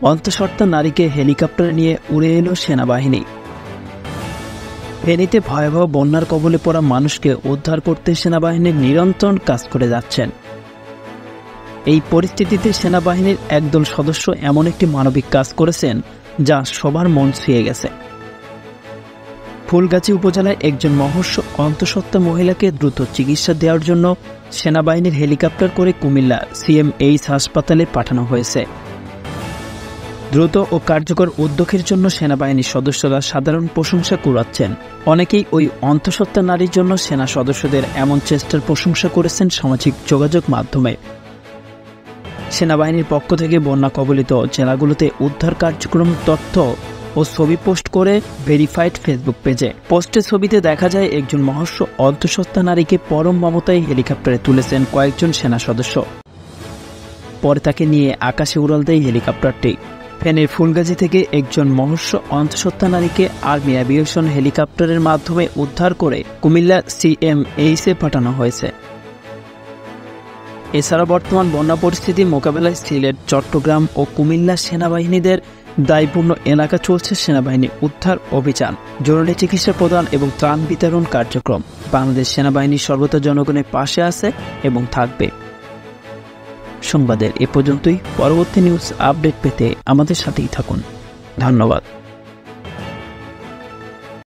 অন্তঃসত্ত্বা নারীকে হেলিকপ্টারে নিয়ে উড়ে এলো সেনাবাহিনী। ফেনীতে ভয়াবহ বন্যার কবলে পড়া মানুষকে উদ্ধার করতে সেনাবাহিনীর নিরন্তর কাজ করে যাচ্ছেন। এই পরিস্থিতিতে সেনাবাহিনীর একদল সদস্য এমন একটি মানবিক কাজ করেছেন যা সবার মন ছুঁয়ে গেছে। ফুলগাজী উপজেলায় একজন মহর্ষ অন্তঃসত্ত্বা মহিলাকে দ্রুত চিকিৎসা দেওয়ার জন্য সেনাবাহিনীর হেলিকপ্টার করে কুমিল্লা CMH হাসপাতালে পাঠানো হয়েছে। দ্রুত ও কার্যকর উদ্যোগের জন্য সেনাবাহিনীর সদস্যরা সাধারণ প্রশংসা কুড়াচ্ছেন। অনেকেই ওই অন্তঃসত্ত্বা নারীর জন্য সেনা সদস্যদের এমন চেষ্টার প্রশংসা করেছেন সামাজিক যোগাযোগ মাধ্যমে। সেনাবাহিনীর পক্ষ থেকে বন্যা কবলিত জেলাগুলোতে উদ্ধার কার্যক্রম তথ্য ও ছবি পোস্ট করে ভেরিফাইড ফেসবুক পেজে। পোস্টের ছবিতে দেখা যায় একজন মহর্ষ অন্তঃসত্ত্বা নারীকে পরম মমতায় হেলিকপ্টারে তুলেছেন কয়েকজন সেনা সদস্য। পরে তাকে নিয়ে আকাশে উড়াল দেয় হেলিকপ্টারটি। ফেনীর ফুলগাজী থেকে একজন মহর্ষ অন্তঃসত্ত্বা নারীকে আর্মি অ্যাভিয়েশন হেলিকপ্টারের মাধ্যমে উদ্ধার করে কুমিল্লা CMH পাঠানো হয়েছে। এছাড়া বর্তমান বন্যা পরিস্থিতি মোকাবেলায় সিলেট, চট্টগ্রাম ও কুমিল্লা সেনাবাহিনীদের দায়পূর্ণ এলাকা চলছে সেনাবাহিনী উদ্ধার অভিযান, জরুরি চিকিৎসা প্রদান এবং ত্রাণ বিতরণ কার্যক্রম। বাংলাদেশ সেনাবাহিনী সর্বদা জনগণের পাশে আছে এবং থাকবে। সংবাদের এ পর্যন্তই। পরবর্তী নিউজ আপডেট পেতে আমাদের সাথেই থাকুন। ধন্যবাদ।